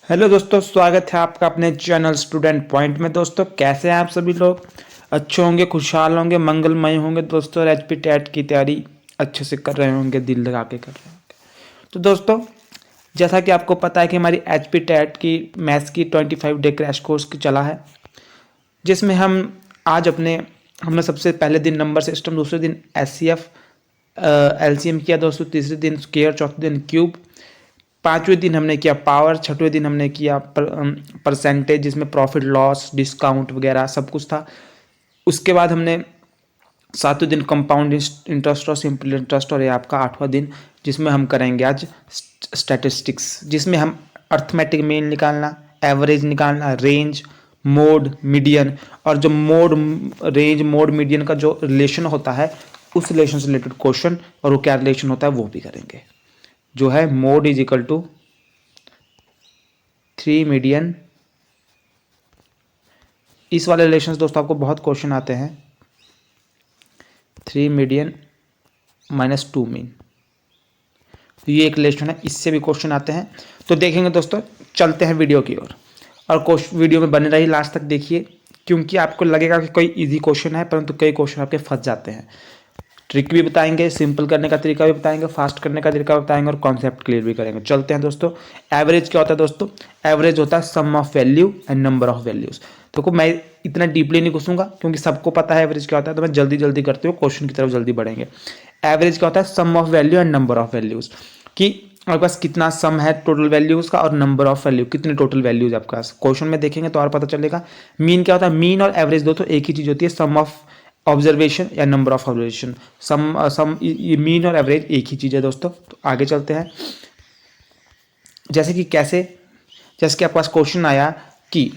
Hello दोस्तों, स्वागत है आपका अपने चैनल स्टूडेंट पॉइंट में। दोस्तों कैसे हैं आप सभी लोग? अच्छे होंगे, खुशहाल होंगे, मंगलमय होंगे दोस्तों। और एचपी टेट की तैयारी अच्छे से कर रहे होंगे, दिल लगा के कर रहे होंगे। तो दोस्तों जैसा कि आपको पता है कि हमारी एचपी टेट की मैथ्स की 25 डे क्रैश कोर्स की चला है, जिसमें हम आज हमने सबसे पहले दिन नंबर सिस्टम, दूसरे दिन एचसीएफ एलसीएम किया दोस्तों, तीसरे दिन स्क्वायर, चौथे दिन क्यूब, पाँचवें दिन हमने किया पावर, छठवें दिन हमने किया परसेंटेज, जिसमें प्रॉफिट लॉस डिस्काउंट वगैरह सब कुछ था। उसके बाद हमने सातवें दिन कंपाउंड इंटरेस्ट और सिंपल इंटरेस्ट, और ये आपका आठवां दिन जिसमें हम करेंगे आज स्टैटिस्टिक्स, जिसमें हम अर्थमेटिक मीन निकालना, एवरेज निकालना, रेंज, मोड, मीडियन, और जो मोड, रेंज, मोड, मीडियन का जो रिलेशन होता है उस रिलेशन से रिलेटेड क्वेश्चन, और वो क्या रिलेशन होता है वो भी करेंगे, जो है mode is equal to 3 median. इस वाले रिलेशन दोस्तों आपको बहुत क्वेश्चन आते हैं। 3 मीडियन माइनस 2 मीन, तो ये एक रिलेशन है, इससे भी क्वेश्चन आते हैं। तो देखेंगे दोस्तों, चलते हैं वीडियो की ओर, और वीडियो में बने रहिए, लास्ट तक देखिए, क्योंकि आपको लगेगा कि कोई इजी क्वेश्चन है, परंतु कई क्वेश्चन आपके फंस जाते हैं। ट्रिक भी बताएंगे, सिंपल करने का तरीका भी बताएंगे, फास्ट करने का तरीका बताएंगे, और कॉन्सेप्ट क्लियर भी करेंगे। चलते हैं दोस्तों। एवरेज क्या होता है दोस्तों? एवरेज होता है sum of value and number of values. तो मैं इतना डीपली नहीं घुसूंगा क्योंकि सबको पता है एवरेज क्या होता है, तो मैं जल्दी जल्दी करते हुए क्वेश्चन की तरफ जल्दी बढ़ेंगे। एवरेज क्या होता है? Sum of value and number of values, कि आपके पास कितना सम है टोटल वैल्यूज का, और नंबर ऑफ वैल्यू कितने टोटल वैल्यूज आपके पास। क्वेश्चन में देखेंगे तो और पता चलेगा। मीन क्या होता है? मीन और एवरेज दोस्तों एक ही चीज होती है, सम ऑफ ऑब्जर्वेशन या नंबर ऑफ ऑब्जर्वेशन। सम ये मीन और एवरेज एक ही चीज़ है दोस्तों। तो आगे चलते हैं। जैसे कि आपके पास क्वेश्चन आया कि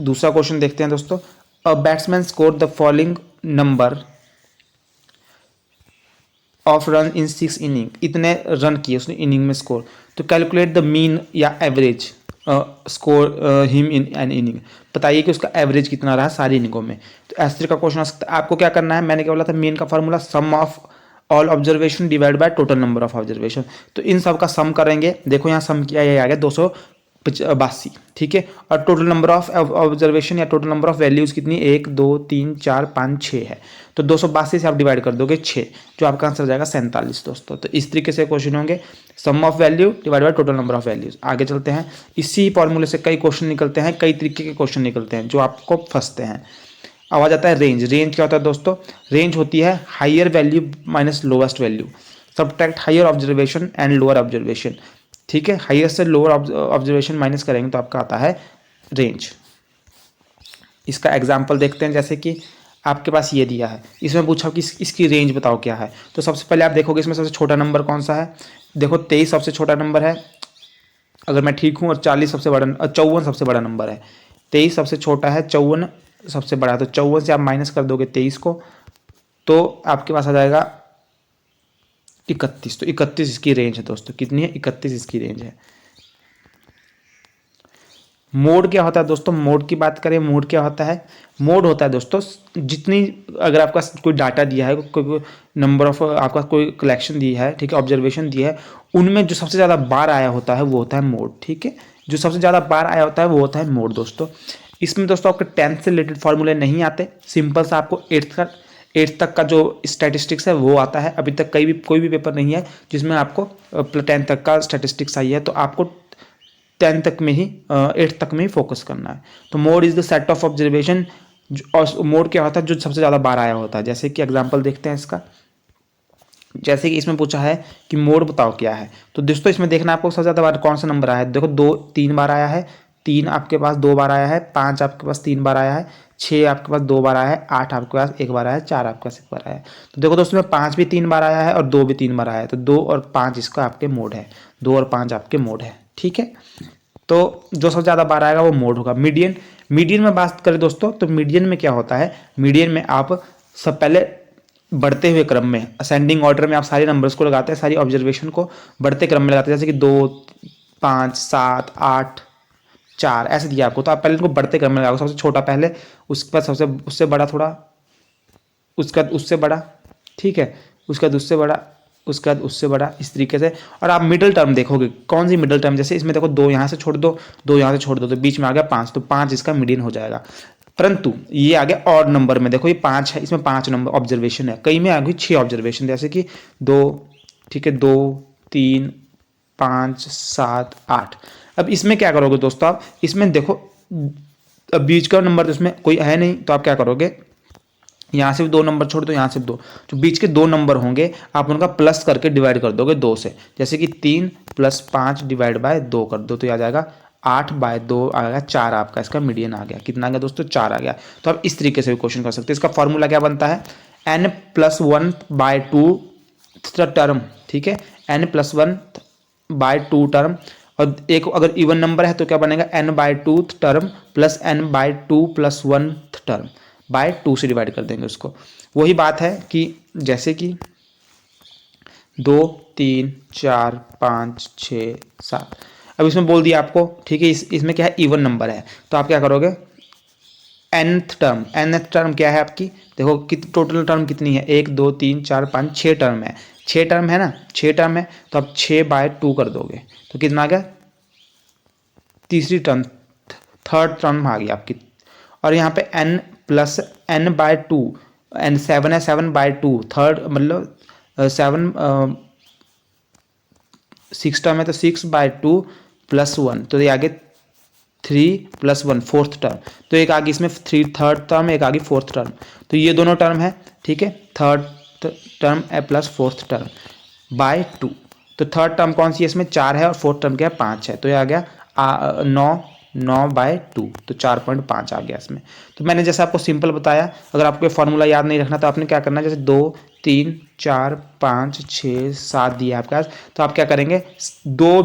दूसरा क्वेश्चन देखते हैं दोस्तों। A batsman score the following number of run in 6 inning, इतने रन किए उसने इनिंग में स्कोर। तो कैलकुलेट द मीन या average score him in an inning, बताइए कि उसका एवरेज कितना रहा सारी इनिंगों में। तो ऐसे का क्वेश्चन आ सकता है। आपको क्या करना है, मैंने क्या बोला था, मीन का formula some of all observation divide by total number of observation. तो इन सब का सम करेंगे। देखो यहाँ सम किया, ये आ गया 282, ठीक है। और टोटल नंबर ऑफ ऑब्जर्वेशन या टोटल नंबर ऑफ वैल्यूज कितनी, 1 2 3 4 5 6 है। तो 282 से आप डिवाइड कर दोगे 6, जो आपका आंसर जाएगा 47 दोस्तों। तो इस तरीके से क्वेश्चन होंगे, sum of value divide by total number of values. आगे चलते हैं। इसी फॉर्मूले से कई क्वेश्चन निकलते हैं, कई तरीके के क्वेश्चन निकलते हैं जो आपको फंसते हैं। अब आ जाता है रेंज। रेंज क्या होता है दोस्तों? रेंज होती है higher value minus lowest value, subtract higher observation and lower observation, ठीक है। हाईएस्ट से लोअर ऑब्जर्वेशन माइनस करेंगे तो आपका आता है रेंज। इसका एग्जांपल देखते हैं। जैसे कि आपके पास ये दिया है, इसमें पूछा कि इसकी रेंज बताओ क्या है। तो सबसे पहले आप देखोगे इसमें सबसे छोटा नंबर कौन सा है। देखो 23 सबसे छोटा नंबर है अगर मैं ठीक हूँ, और 40 सबसे बड़ा, 54 सबसे बड़ा नंबर है। 23 सबसे छोटा है, 54 सबसे बड़ा है। तो 54 से आप माइनस कर दोगे 23 को, तो आपके पास आ जाएगा 31। तो 31 इसकी रेंज है दोस्तों। कितनी है? 31 इसकी रेंज है। मोड क्या होता है दोस्तों? मोड की बात करें, मोड क्या होता है? मोड होता है दोस्तों, जितनी, अगर आपका कोई डाटा दिया है, कोई नंबर ऑफ आपका कोई कलेक्शन दी है, ठीक है, ऑब्जर्वेशन दी है, उनमें जो सबसे ज़्यादा बार आया होता है वो होता है मोड, ठीक है। जो सबसे ज़्यादा बार आया होता है वो होता है मोड दोस्तों। इसमें दोस्तों आपके 10th से रिलेटेड फॉर्मूले नहीं आते, सिंपल सा आपको 8th तक का जो स्टैटिस्टिक्स है वो आता है। अभी तक कोई भी पेपर नहीं है जिसमें आपको 10th तक का स्टैटिस्टिक्स आई है, तो आपको 10 तक में ही 8 तक में ही फोकस करना है। तो mode is the set of observation, और मोड क्या होता है? जो सबसे ज़्यादा बार आया होता है। जैसे कि एग्जांपल देखते हैं इसका। जैसे कि इसमें पूछा है कि मोड बताओ क्या है, तो दोस्तों इसमें देखना आपको सबसे ज़्यादा बार कौन सा नंबर आया है। देखो 3 बार आया है, 3 आपके पास 2 बार आया है, 5 आपके पास 3 बार आया है, 6 आपके पास 2 बार आया है, 8 आपके पास 1 बार आया है, 4 आपके पास 1 बार आया है। तो देखो दोस्तों में 5 भी 3 बार आया है और 2 भी 3 बार आया है। तो 2 और 5 इसका आपके मोड है, 2 और 5 आपके मोड है, ठीक है। तो जो सबसे ज़्यादा बार आएगा वो मोड होगा। मीडियन, मीडियन में बात करें दोस्तों, तो मीडियन में क्या होता है? मीडियन में आप सब पहले बढ़ते हुए क्रम में, असेंडिंग ऑर्डर में आप सारे नंबर्स को लगाते हैं, सारी ऑब्जर्वेशन को बढ़ते क्रम में लगाते हैं। जैसे कि 2 5 7 8 4 ऐसे दिया आपको, तो आप पहले इनको बढ़ते क्रम में लगाओ। सबसे छोटा पहले, उसके बाद सबसे उससे बड़ा, थोड़ा उसका उससे बड़ा, ठीक है, उसके बाद उससे बड़ा, उसके बाद उससे बड़ा, इस तरीके से। और आप मिडिल टर्म देखोगे, कौन सी मिडिल टर्म, जैसे इसमें देखो 2 यहाँ से छोड़ दो, 2 यहाँ से छोड़ दो, तो बीच में आ गया 5, तो 5 इसका मीडियन हो जाएगा। परंतु ये आ गया ऑड नंबर में, देखो ये 5 है, इसमें 5 नंबर ऑब्जर्वेशन है, कई में आ गई 6 ऑब्जर्वेशन, जैसे कि 2, ठीक है, 2 3 5 7 8। अब इसमें क्या करोगे दोस्तों, आप इसमें देखो अब बीच का नंबर तो इसमें कोई है नहीं, तो आप क्या करोगे, यहाँ से भी 2 नंबर छोड़ दो, यहाँ से भी 2, तो बीच के 2 नंबर होंगे, आप उनका प्लस करके डिवाइड कर दोगे 2 से, जैसे कि 3 + 5 डिवाइड बाय 2 कर दो, तो ये आ जाएगा 8/2 आ गया 4, आपका इसका मीडियन आ गया। कितना आ गया दोस्तों, 4 आ गया। तो आप इस तरीके से भी क्वेश्चन कर सकते हैं। इसका फॉर्मूला क्या बनता है, n+1/2 टर्म, ठीक है, n+1/2 टर्म, और एक अगर इवन नंबर है तो क्या बनेगा, n/2 term plus n/2 + 1 term by 2 से डिवाइड कर देंगे उसको। वही बात है कि जैसे कि 2 3 4 5 6 7, अब इसमें बोल दिया आपको, ठीक है, इसमें क्या है, इवन नंबर है, तो आप क्या करोगे, nth टर्म क्या है आपकी, देखो टोटल टर्म कितनी है, 1 2 3 4 5 6 टर्म है, 6 टर्म है ना, 6 टर्म है, तो आप 6/2 कर दोगे, तो कितना आ गया, तीसरी टर्म, थर्ड टर्म आ गई आपकी। और यहाँ पे n+n/2, n7 है, 7/2 थर्ड, मतलब 6 टर्म है, तो 6/2 + 1, तो ये आगे 3 + 1 फोर्थ टर्म, तो एक आगे इसमें 3 थर्ड टर्म, एक आगे फोर्थ टर्म, तो ये दोनों टर्म है, ठीक है, third term plus fourth term by 2, तो थर्ड टर्म कौन सी है, इसमें 4 है, और फोर्थ टर्म क्या है, 5 है, तो ये आ गया 9/2, तो 4.5 आ गया इसमें। तो मैंने जैसे आपको सिंपल बताया, अगर आपको ये फॉर्मूला याद नहीं रखना तो आपने क्या करना है, जैसे 2 3 4 5 6 7 दिया आपके पास, तो आप क्या करेंगे,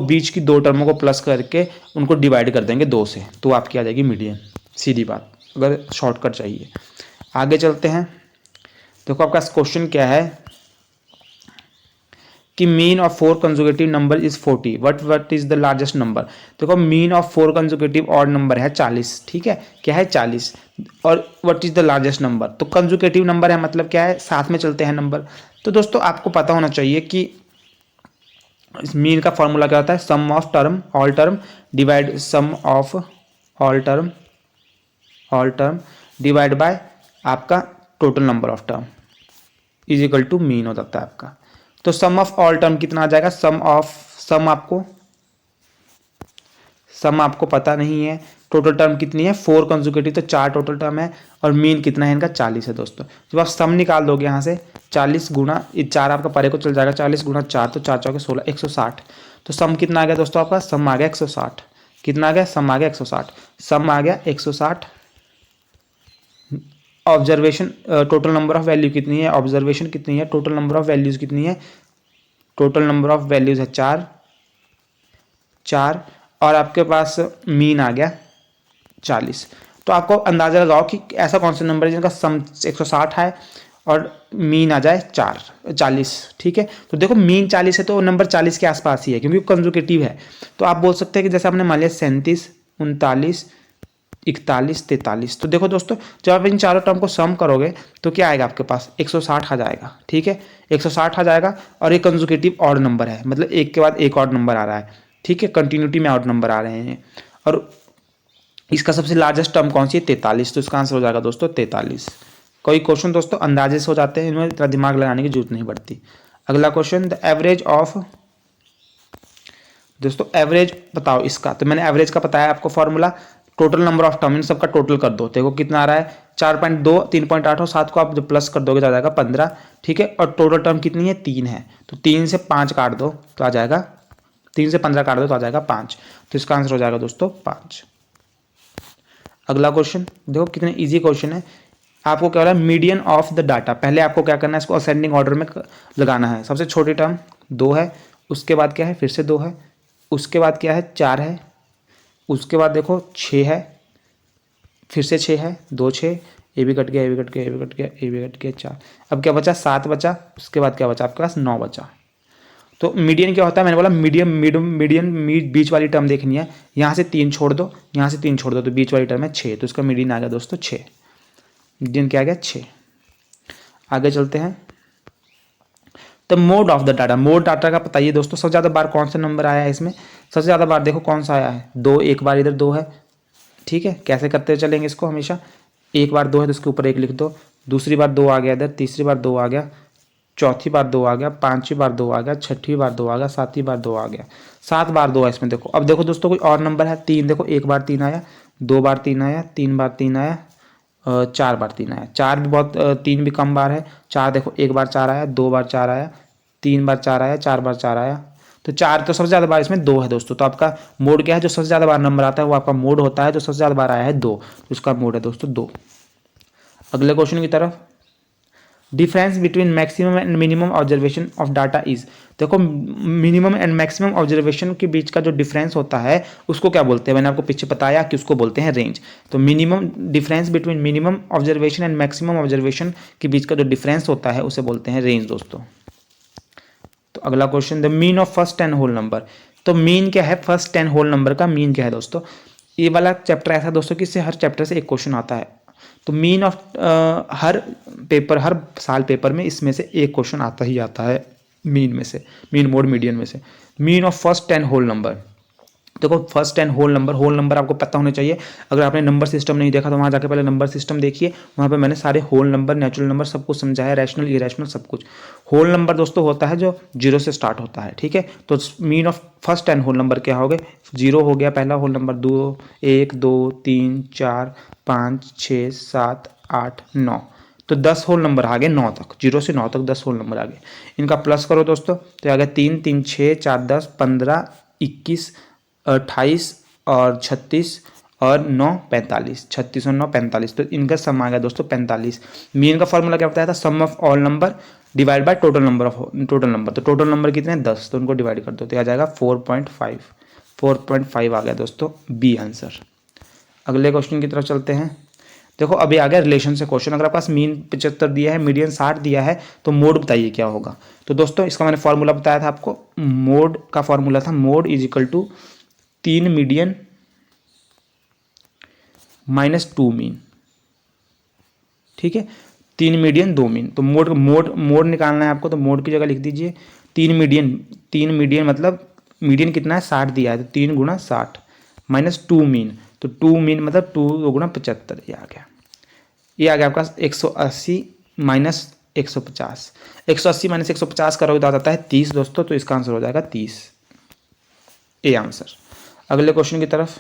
बीच की 2 टर्मों को प्लस करके उनको डिवाइड कर देंगे 2 से, तो आपकी आ जाएगी मीडियन, सीधी बात, अगर शॉर्टकट चाहिए। आगे चलते हैं, देखो आपका क्वेश्चन क्या है कि mean of 4 conjugative number is 40, what is the largest number. देखो mean of 4 conjugative odd number है 40, ठीक है, क्या है 40, और what is the largest number, तो कंजुगेटिव नंबर है, मतलब क्या है, साथ में चलते हैं नंबर। तो दोस्तों आपको पता होना चाहिए कि इस मीन का फॉर्मूला क्या होता है, sum of term all term divide sum of all term divide by आपका total number of term is equal to mean हो जाता है आपका। तो सम ऑफ ऑल टर्म कितना आ जाएगा, सम आपको पता नहीं है, टोटल टर्म कितनी है 4 कंजुगेटिव, तो 4 टोटल टर्म है, और मीन कितना है इनका 40 है दोस्तों। जब आप सम निकाल दोगे यहाँ से 40 गुना 4 आपका परे को चल जाएगा, 40 गुना 4, तो 4 4 16 160, तो सम कितना आ गया दोस्तों, आपका सम आ गया 160, कितना आ गया, सम आ गया 160, सम आ गया 160। Observation total number of value कितनी है, ऑब्जर्वेशन कितनी है, टोटल नंबर ऑफ वैल्यूज कितनी है, टोटल नंबर ऑफ वैल्यूज है 4, और आपके पास मीन आ गया 40। तो आपको अंदाजा लगाओ कि ऐसा कौन सा नंबर है जिनका सम 160 है और मीन आ जाए 40, ठीक है। तो देखो मीन 40 है तो नंबर 40 के आसपास ही है, क्योंकि कंजुगेटिव है। तो आप बोल सकते हैं कि जैसे आपने मान लिया 37 39 41 43, तो देखो दोस्तों जब आप इन चारों टर्म को सम करोगे तो क्या आएगा आपके पास, 160 आ जाएगा, ठीक है, 160 आ जाएगा। और ये कंजुगेटिव ऑड नंबर है, मतलब एक के बाद एक ऑड नंबर आ रहा है, ठीक है, कंटिन्यूटी में ऑड नंबर आ रहे हैं। और इसका सबसे लार्जेस्ट टर्म कौन सी है, 43, तो इसका आंसर हो जाएगा दोस्तों 43। कोई क्वेश्चन दोस्तों अंदाजे से हो जाते हैं, इनमें इतना दिमाग लगाने की जरूरत नहीं पड़ती। अगला क्वेश्चन, द एवरेज ऑफ, दोस्तों एवरेज बताओ इसका, तो मैंने एवरेज का बताया आपको formula, total number of term in सबका टोटल कर दो, देखो कितना आ रहा है 4.2 3.8 और 7 को आप जब प्लस कर दोगे तो आ जाएगा 15, ठीक है। और टोटल टर्म कितनी है, 3 है, तो 3 से 5 काट दो तो आ जाएगा, 3 से 15 काट दो तो आ जाएगा 5, तो इसका आंसर हो जाएगा दोस्तों 5। अगला क्वेश्चन देखो कितने इजी क्वेश्चन है। आपको क्या हो रहा है, मीडियन ऑफ द डाटा, पहले आपको क्या करना है, इसको असेंडिंग ऑर्डर में लगाना है। सबसे छोटी टर्म 2 है, उसके बाद क्या है, फिर से 2 है, उसके बाद क्या है 4 है, उसके बाद देखो 6 है, फिर से 6 है, 2 6, ये भी कट गया, ये भी कट गया, ये भी कट गया, ये भी कट गया 4, अब क्या बचा 7 बचा, उसके बाद क्या बचा आपके पास 9 बचा। तो मीडियन क्या होता है, मैंने बोला मीडियन बीच वाली टर्म देखनी है, यहाँ से 3 छोड़ दो, यहाँ से 3 छोड़ दो, तो बीच वाली टर्म है 6, तो इसका मीडियन आ गया दोस्तों 6, मीडियन क्या आ गया 6। आगे चलते हैं, the the mode of the data, mode data का बताइए दोस्तों, सबसे ज़्यादा बार कौन सा नंबर आया है इसमें, सबसे ज़्यादा बार देखो कौन सा आया है, 2, एक बार इधर 2 है, ठीक है। कैसे करते चलेंगे इसको, हमेशा एक बार 2 है तो उसके ऊपर 1 लिख दो, दूसरी बार 2 आ गया इधर, तीसरी बार 2 आ गया, चौथी बार 2 आ गया, पांचवी बार 2 आ गया, छठी बार 2 आ गया, सातवीं बार 2 आ गया, 7 बार 2 है इसमें। देखो अब देखो दोस्तों कोई और नंबर है 3, देखो 1 बार 3 आया, 2 बार 3 आया, 3 बार 3 आया, 4 बार 3 आया, 4 भी बहुत 3 भी कम बार है, 4 देखो 1 बार 4 आया, 2 बार 4 आया, 3 बार 4 आया, 4 बार 4 आया, तो 4 तो सबसे ज़्यादा बार इसमें 2 है दोस्तों। तो आपका मोड क्या है, जो सबसे ज़्यादा बार नंबर आता है वो आपका मोड होता है, जो सबसे ज़्यादा बार आया है 2, तो उसका मोड है दोस्तों 2। अगले क्वेश्चन की तरफ, difference between maximum and minimum observation of data is, देखो मिनिमम एंड मैक्सिमम ऑब्जर्वेशन के बीच का जो डिफरेंस होता है उसको क्या बोलते हैं, मैंने आपको पीछे बताया कि उसको बोलते हैं रेंज। तो minimum difference between minimum observation and maximum observation के बीच का जो डिफरेंस होता है उसे बोलते हैं रेंज दोस्तों। तो अगला question, the mean of first 10 whole number, तो मीन क्या है, फर्स्ट 10 होल नंबर का मीन क्या है दोस्तों। ये वाला चैप्टर ऐसा है दोस्तों कि इससे हर चैप्टर से एक क्वेश्चन आता है, तो मीन ऑफ हर साल पेपर में इसमें से एक क्वेश्चन आता ही आता है मीन में से, मीन मोड मीडियन में से। Mean of first 10 whole number, देखो फर्स्ट 10 होल नंबर आपको पता होने चाहिए। अगर आपने नंबर सिस्टम नहीं देखा तो वहाँ जाके पहले नंबर सिस्टम देखिए, वहाँ पे मैंने सारे होल नंबर, नेचुरल नंबर सब कुछ समझाया, रैशनल इरेशनल सब कुछ। होल नंबर दोस्तों होता है जो 0 से स्टार्ट होता है, ठीक है। तो mean of first 10 whole number क्या हो गए, 0 हो गया पहला होल नंबर, 2, 1, 2, 3, 4, 5, 6, 7, 8, 9, तो 10 होल नंबर आ गए 9 तक, 0 से 9 तक 10 होल नंबर आ गए। इनका प्लस करो दोस्तों तो आ गया 3, 3, 6, 4, 10, 15, 21, 28 और 36 और 9, 45, 36 और 9, 45, तो इनका सम आ गया दोस्तों 45। मीन का फॉर्मूला क्या बताया था, sum of all number divide by total number तो टोटल नंबर कितने हैं 10, तो उनको डिवाइड कर दो तो आ जाएगा 4.5 आ गया दोस्तों बी आंसर। अगले क्वेश्चन की तरफ चलते हैं। देखो अभी आ गया रिलेशन से क्वेश्चन, अगर आपके पास मीन 75 दिया है, मीडियन 60 दिया है, तो मोड बताइए क्या होगा। तो दोस्तों इसका मैंने फॉर्मूला बताया था आपको, मोड का फॉर्मूला था mode is equal to 3 median minus 2 mean, ठीक है, 3 मीडियन 2 मीन। तो मोड निकालना है आपको, तो मोड की जगह लिख दीजिए 3 मीडियन मतलब मीडियन कितना है 60 दिया है, तो 3 गुणा 60 माइनस 2 मीन, तो 2 मीन मतलब 2 गुणा 75, ये आ गया आपका 180 माइनस 150, 180 माइनस 150 करोगे तो आ जाता है 30 दोस्तों, तो इसका आंसर हो जाएगा 30, ए आंसर। अगले क्वेश्चन की तरफ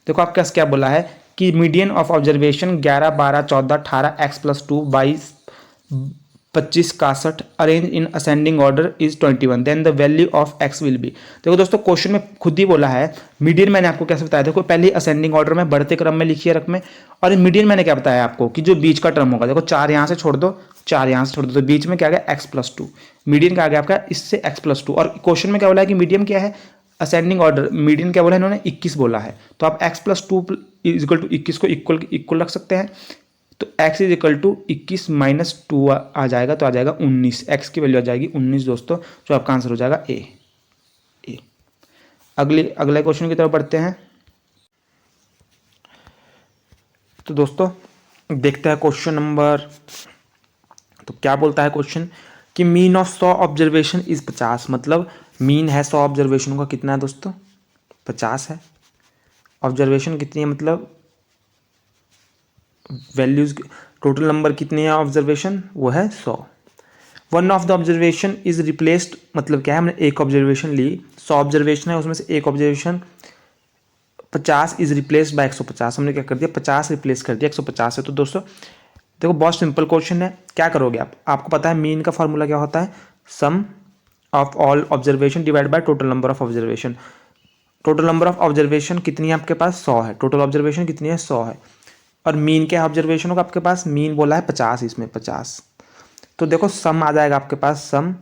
देखो आपके पास क्या बोला है कि median of observation 11, 12, 14, 18, x + 2, 22, 25, 61 arrange in ascending order is 21, then the value of x will be. देखो दोस्तों क्वेश्चन में खुद ही बोला है मीडियन, मैंने आपको कैसे बताया, देखो पहले असेंडिंग ऑर्डर में बढ़ते क्रम में लिखिए रकमें, और मीडियन मैंने क्या बताया आपको कि जो बीच का टर्म होगा, देखो 4 यहाँ से छोड़ दो, 4 यहाँ से छोड़ दो, तो बीच में क्या आ गया x + 2, मीडियन क्या आ गया आपका इससे x + 2, और क्वेश्चन में क्या बोला है कि मीडियन क्या है असेंडिंग ऑर्डर, मीडियन क्या बोला है इन्होंने 21 बोला है, तो आप x + 2 = 21 को इक्वल रख सकते हैं, तो x = 21 माइनस 2 आ जाएगा, तो आ जाएगा 19, x की वैल्यू आ जाएगी 19 दोस्तों, जो आपका आंसर हो जाएगा ए। अगले क्वेश्चन की तरफ बढ़ते हैं। तो दोस्तों देखते हैं क्वेश्चन नंबर, तो क्या बोलता है क्वेश्चन कि मीन ऑफ 100 ऑब्जर्वेशन इज 50, मतलब मीन है 100 ऑब्जर्वेशन का कितना है दोस्तों 50 है, ऑब्जर्वेशन कितनी है मतलब वैल्यूज, टोटल नंबर कितने हैं ऑब्जर्वेशन वो है 100। One of the observation is replaced, मतलब क्या है हमने एक ऑब्जर्वेशन ली, 100 ऑब्जर्वेशन है उसमें से एक ऑब्जर्वेशन 50 इज रिप्लेस्ड बाय 150, हमने क्या कर दिया 50 रिप्लेस कर दिया 150 है। तो दोस्तों देखो बहुत सिंपल क्वेश्चन है, क्या करोगे आपको पता है मीन का फॉर्मूला क्या होता है, sum of all observation divide by total number of observation. Total number of observation कितनी है आपके पास 100 है, टोटल ऑब्जर्वेशन कितनी है 100 है, और मीन क्या है ऑब्जर्वेशन होगा आपके पास, मीन बोला है 50, इसमें 50, तो देखो सम आ जाएगा आपके पास, सम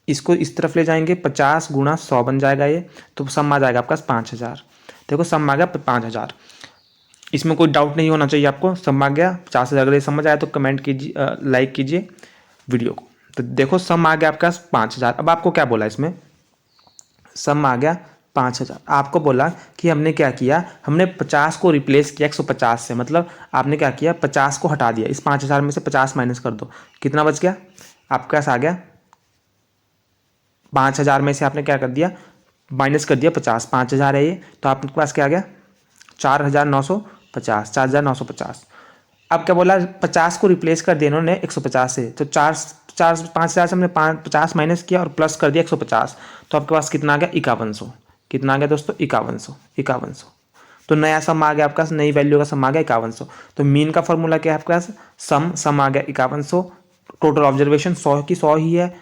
इसको इस तरफ ले जाएंगे 50 गुणा 100 बन जाएगा ये, तो सम आ जाएगा आपके पास 5000, देखो सम आ गया 5000, इसमें कोई डाउट नहीं होना चाहिए आपको, सम आ गया 50,000। अगर ये समझ आया तो कमेंट कीजिए, लाइक कीजिए वीडियो को। तो देखो सम आ गया आपके पास 5000। अब आपको क्या बोला इसमें, सम आ गया 5000, आपको बोला कि हमने क्या किया, हमने 50 को रिप्लेस किया 150 से, मतलब आपने क्या किया 50 को हटा दिया, इस 5000 में से 50 माइनस कर दो, कितना बच गया आपके पास आ गया 5000 में से आपने क्या कर दिया, माइनस कर दिया 50, 5000 है ये, तो आपके पास क्या आ गया 4950, 4950। अब क्या बोला, 50 को रिप्लेस कर दिया इन्होंने 150 से, तो 5000 से हमने 50 माइनस किया और प्लस कर दिया 150, तो आपके पास कितना आ गया 5100। कितना आ गया दोस्तों 5100। तो नया सम आ गया आपका, नई वैल्यू का सम आ गया 5100। तो मीन का फॉर्मूला क्या है आपके पास, सम आ गया 5100, टोटल ऑब्जर्वेशन 100 की 100 ही है,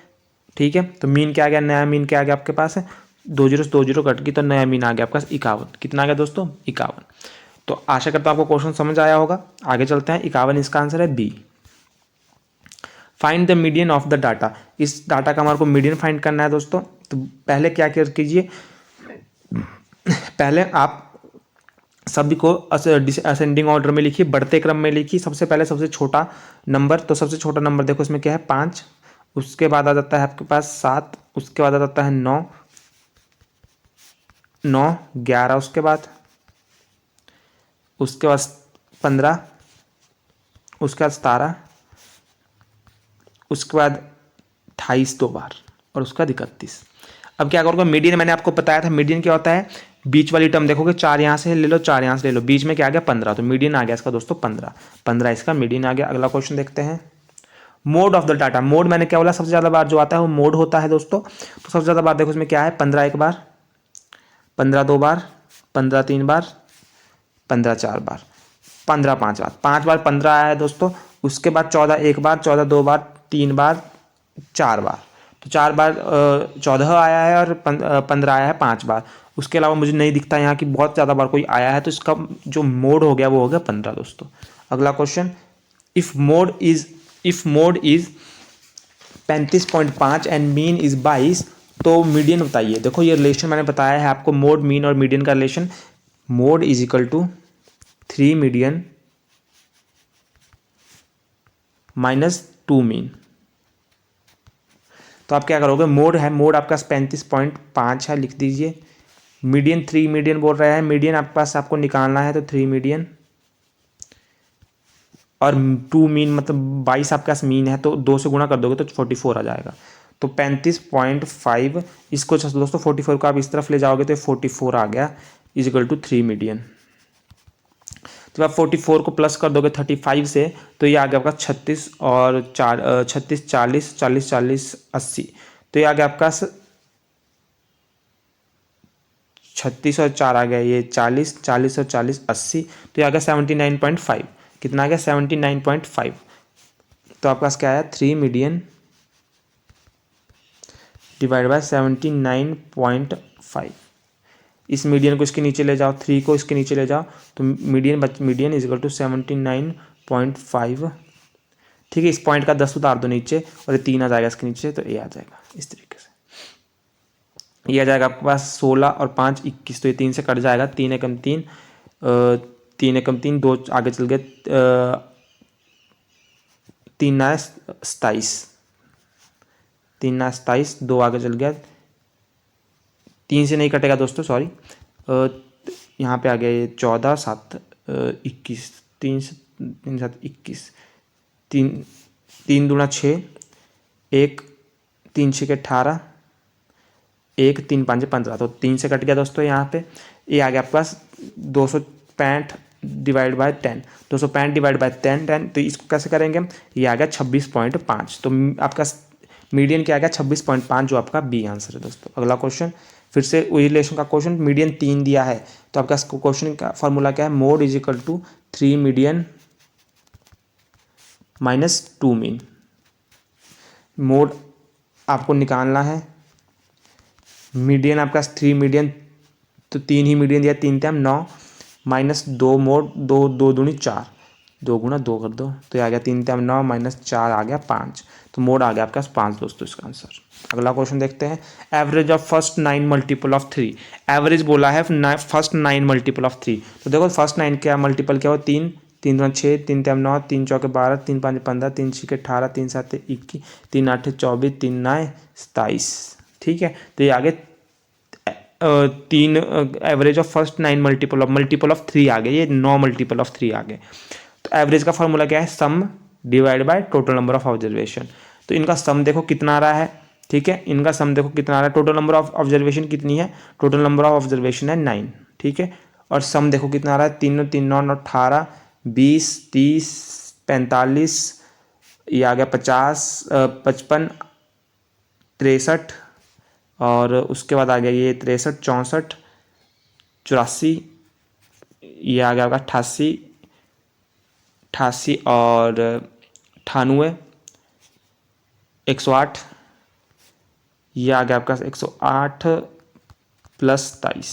ठीक है। तो मीन क्या आ गया, नया मीन क्या आ गया आपके पास है, 2 0 से 2 0 कट गई, तो नया मीन आ गया आपके पास 51। कितना आ गया दोस्तों 51। तो आशा करता हूँ आपको क्वेश्चन समझ आया होगा। आगे चलते हैं, 51 इसका आंसर है B. Find the median of the data. इस डाटा का हमारे को मीडियन फाइंड करना है दोस्तों। तो पहले क्या कीजिए, पहले आप सभी को असेंडिंग ऑर्डर में लिखिए, बढ़ते क्रम में लिखिए। सबसे पहले सबसे छोटा नंबर, तो सबसे छोटा नंबर देखो इसमें क्या है 5, उसके बाद आ जाता है आपके पास 7, उसके बाद आ जाता है 9, 11 उसके बाद 15, उसके बाद 17, उसके बाद 28 दो बार, और उसके बाद 31। अब क्या करोगे, मीडियन मैंने आपको बताया था, मीडियन क्या होता है, बीच वाली टर्म देखोगे 4 यहाँ से ले लो, 4 यहाँ से ले लो, बीच में क्या आ गया 15, तो मीडियन आ गया इसका दोस्तों 15 इसका मीडियन आ गया। अगला क्वेश्चन देखते हैं, mode of the data. Mode मैंने क्या बोला, सबसे ज़्यादा बार जो आता है वो मोड होता है दोस्तों। तो सबसे ज़्यादा बार देखो इसमें क्या है, 15 एक बार, 15 दो बार, 15 तीन बार, 15 चार बार, 15 5 बार, 5 बार 15 आया है दोस्तों। उसके बाद 14 एक बार, 14 दो बार, 3 बार, 4 बार, तो 4 बार 14 आया है, और 15 आया है 5 बार। उसके अलावा मुझे नहीं दिखता यहाँ कि बहुत ज़्यादा बार कोई आया है, तो इसका जो मोड हो गया वो हो गया 15 दोस्तों। अगला question, if mode is 35.5 and mean is 22, तो मीडियन बताइए। देखो ये रिलेशन मैंने बताया है आपको, मोड मीन और मीडियन का relation, mode is equal to 3 median minus 2 mean. तो आप क्या करोगे, मोड है, मोड आपका 35.5 है, लिख दीजिए। मीडियन 3 मीडियन बोल रहा है, मीडियन आपके पास आपको निकालना है, तो 3 मीडियन, और 2 मीन मतलब 22 आपके पास मीन है, तो 2 से गुणा कर दोगे तो 44 आ जाएगा। तो 35.5, इसको दोस्तों 44 को आप इस तरफ ले जाओगे तो 44 आ गया, इज इक्वल टू 3 मीडियन। तो आप 44 को प्लस कर दोगे 35 से, तो ये आ गया आपका 36 और 36 40 40 40 80, तो ये आ गया आपका 36 और 4 आ गया, ये 40 40 और 40 80, तो ये आ गया 79.5। कितना आ गया 79.5। तो आपके पास क्या आया, 3 मीडियन डिवाइड बाय 79.5। इस मीडियन को इसके नीचे ले जाओ, 3 को इसके नीचे ले जाओ, तो मीडियन इज इक्वल टू 79.5। ठीक है, इस पॉइंट का 10 उतार दो नीचे, और ये 3 आ जाएगा इसके नीचे, तो ये आ जाएगा इस तरीके से। ये आ जाएगा आपके पास 16 और 5 21, तो ये 3 से कट जाएगा, 3 एकम 3, 3 एकम 3, 2 आगे चल गए, 3 9 27, 3 9 27, 2 आगे चल गया, 3 से नहीं कटेगा दोस्तों, सॉरी, यहाँ पे आ गया ये 14 7 21, 3 से 3 7 21, 3 दूना 6, 1 3 6 के 18, 1 3 5 15, तो 3 से कट गया दोस्तों यहाँ पे। ये आ गया आपके पास 265 डिवाइड बाय 10, 265 डिवाइड बाय 10, तो इसको कैसे करेंगे, ये आ गया 26.5। तो आपका मीडियन क्या आ गया 26.5, जो आपका बी आंसर है दोस्तों। अगला क्वेश्चन, फिर से वही रिलेशन का क्वेश्चन, मीडियन 3 दिया है, तो आपका क्वेश्चन का फॉर्मूला क्या है, mode is equal to 3 median minus 2 mean. Mode आपको निकालना है, मीडियन आपका 3 मीडियन, तो 3 ही मीडियन दिया, 3 टाइम 9, माइनस 2 मोड, 2 2 दूनी 4, 2 गुना 2 कर दो, तो ये आ गया 3 टाइम 9 माइनस 4 आ गया 5, तो मोड आ गया आपके पास 5 दोस्तों इसका आंसर। अगला क्वेश्चन देखते हैं, average of first 9 multiple of 3। Average बोला है फर्स्ट 9 मल्टीपल ऑफ 3, तो देखो फर्स्ट 9 क्या मल्टीपल क्या हो, 3 3 2 6, 3 टाइम 9, 3 चौके 12, 3 5 15, 3 6 18, 3 7 21, 3 8 24, 3 9 27। ठीक है, तो ये आगे 3 average of first 9 multiple of 3 आ गए, ये 9 मल्टीपल ऑफ 3 आ गए। तो एवरेज का फॉर्मूला क्या है, sum divide by total number of observation. तो इनका सम देखो कितना आ रहा है, ठीक है, इनका सम देखो कितना आ रहा है। टोटल नंबर ऑफ ऑब्जर्वेशन कितनी है, टोटल नंबर ऑफ ऑब्जर्वेशन है 9, ठीक है, और सम देखो कितना आ रहा है, 3 3 9 18 20 30 45, ये आ गया 50 55 63, और उसके बाद आ गया ये 63 64 84, ये आ गया होगा 88 88 और 98 108, ये आ गया आपका 108 प्लस 23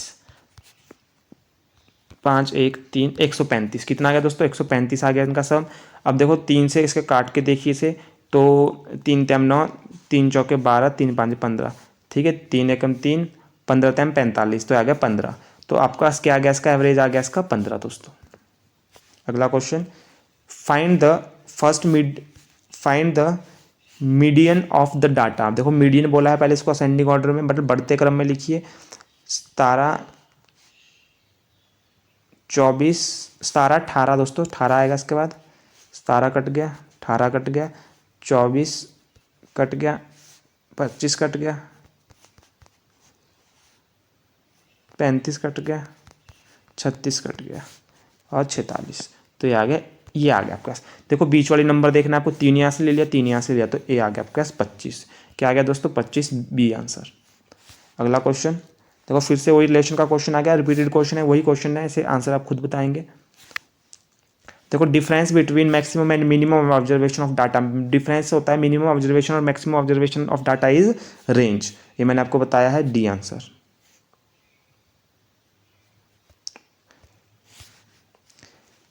5 1 3 135, कितना आ गया दोस्तों, 135 आ गया इनका सम। अब देखो 3 से इसके काट के देखिए इसे, तो 3 तैम 9 3 चौके 12 3 5 15, ठीक है, 3 एकम 3 15 तैम 45, तो आ गया 15। तो आपका क्या आ गया, इसका एवरेज आ गया इसका 15 दोस्तों। अगला question, find the median of the data. देखो मीडियन बोला है, पहले इसको असेंडिंग ऑर्डर में मतलब बढ़ते क्रम में लिखिए। 17 24 17 18 दोस्तों, 18 आएगा इसके बाद, 17 कट गया, 18 कट गया, 24 कट गया, 25 कट गया, 35 कट गया, 36 कट गया और 46, तो ये आ गया आपके पास। देखो बीच वाली नंबर देखना है आपको, 3 यहाँ से ले लिया 3 यहाँ से लिया, तो ये आ गया आपके पास 25। क्या आ गया दोस्तों, 25 बी आंसर। अगला क्वेश्चन देखो, फिर से वही रिलेशन का क्वेश्चन आ गया, रिपीटेड क्वेश्चन है, वही क्वेश्चन है, इसे आंसर आप खुद बताएंगे। देखो difference between maximum and minimum observation of data, difference होता है मिनिमम ऑब्जर्वेशन और maximum observation of data is range, ये मैंने आपको बताया है, डी आंसर।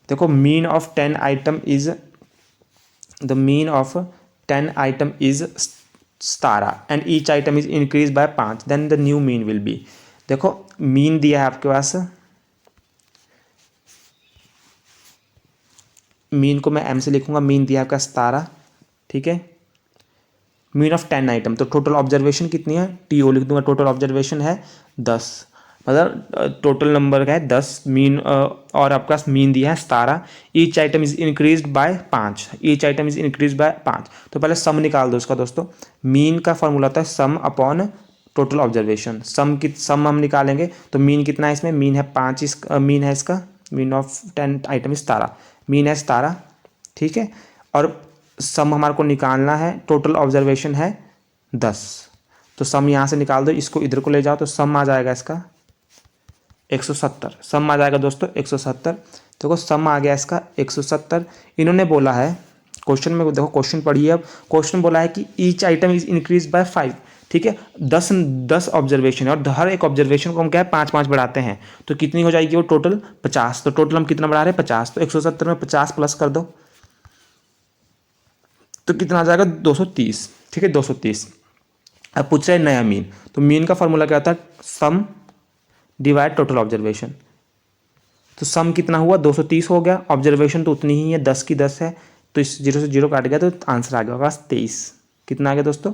देखो mean of 10 item is the mean of 10 item is 17 and each item is increase by 5, then the new mean will be. देखो mean दिया है आपके पास, मीन को मैं एम से लिखूंगा, मीन दिया है आपका 17, ठीक है, मीन ऑफ 10 आइटम, तो टोटल ऑब्जर्वेशन कितनी है, टी ओ लिख दूंगा, टोटल ऑब्जर्वेशन है 10, मतलब टोटल नंबर का है 10 मीन, और आपका मीन दिया है 17, each item is increase by 5, each item is increase by 5। तो पहले सम निकाल दो उसका दोस्तों, मीन का फॉर्मूला होता है सम अपॉन टोटल ऑब्जर्वेशन, सम हम निकालेंगे, तो मीन कितना है इसमें, मीन है 5, मीन है इसका, mean of 10 item is 17, mean है 17, ठीक है, और सम हमारे को निकालना है, टोटल ऑब्जर्वेशन है 10, तो सम यहाँ से निकाल दो, इसको इधर को ले जाओ, तो सम आ जाएगा इसका 170, सम आ जाएगा दोस्तों 170। देखो सम आ गया इसका 170। इन्होंने बोला है क्वेश्चन में, देखो क्वेश्चन पढ़िए, अब क्वेश्चन बोला है कि each item is increase by 5, ठीक है, 10 ऑब्जर्वेशन है और हर एक ऑब्जर्वेशन को हम क्या है 5 बढ़ाते हैं, तो कितनी हो जाएगी वो टोटल 50, तो टोटल हम कितना बढ़ा रहे हैं 50, तो 170 में 50 प्लस कर दो, तो कितना आ जाएगा 230, ठीक है 230। अब पूछ रहे हैं नया मीन, तो मीन का फॉर्मूला क्या होता है, सम डिवाइड टोटल ऑब्जर्वेशन, तो सम कितना हुआ 230 हो गया, ऑब्जर्वेशन तो उतनी ही है 10 की 10 है, तो इस 0 से 0 काट गया, तो आंसर आ गया होगा 23। कितना आ गया दोस्तों,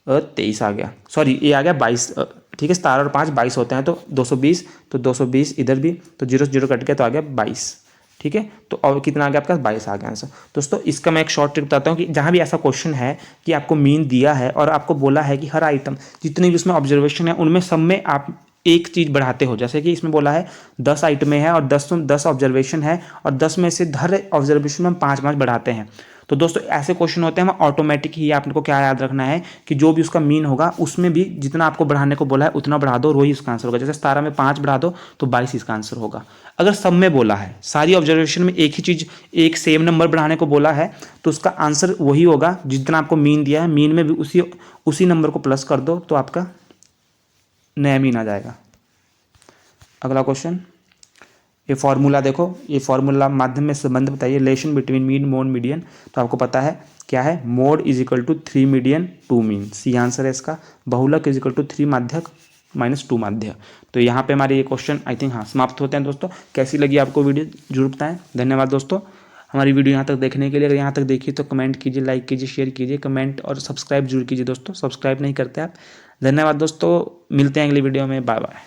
23 आ गया, सॉरी ये आ गया 22, ठीक है, 17 और 5 22 होते हैं, तो 220, तो 220 इधर भी, तो 0 से 0 कट गया, तो आ गया 22, ठीक है, तो और कितना आ गया आपका 22 आ गया आंसर। दोस्तों इसका मैं एक शॉर्ट ट्रिक बताता हूँ कि जहाँ भी ऐसा क्वेश्चन है कि आपको मीन दिया है और आपको बोला है कि हर आइटम जितनी भी उसमें ऑब्जर्वेशन है उनमें सब में आप एक चीज़ बढ़ाते हो, जैसे कि इसमें बोला है 10 आइटमें हैं और 10 ऑब्जर्वेशन है और 10 में से हर ऑब्जर्वेशन में हम 5 बढ़ाते हैं, तो दोस्तों ऐसे क्वेश्चन होते हैं, हम ऑटोमेटिक ही आपको क्या याद रखना है कि जो भी उसका मीन होगा उसमें भी जितना आपको बढ़ाने को बोला है उतना बढ़ा दो और वही उसका आंसर होगा। जैसे 17 में 5 बढ़ा दो तो 22 इसका आंसर होगा। अगर सब में बोला है, सारी ऑब्जर्वेशन में एक ही चीज़, एक सेम नंबर बढ़ाने को बोला है, तो उसका आंसर वही होगा जितना आपको मीन दिया है, मीन में भी उसी नंबर को प्लस कर दो तो आपका नया मीन आ जाएगा। अगला क्वेश्चन, ये फॉर्मूला देखो, ये फॉर्मूला माध्यम में संबंध बताइए, relation between mean mode median, तो आपको पता है क्या है, mode is equal to 3 median 2 mean, C answer है इसका। बहुलक इज इक्वल टू 3 माध्यक माइनस 2 माध्य। तो यहाँ पे हमारे ये क्वेश्चन आई थिंक हाँ समाप्त होते हैं दोस्तों। कैसी लगी आपको वीडियो जरूर बताएं। धन्यवाद दोस्तों हमारी वीडियो यहाँ तक देखने के लिए। अगर यहाँ तक देखिए तो कमेंट कीजिए, लाइक कीजिए, शेयर कीजिए, कमेंट और सब्सक्राइब जरूर कीजिए दोस्तों, सब्सक्राइब नहीं करते आप। धन्यवाद दोस्तों, मिलते हैं अगली वीडियो में, बाय बाय।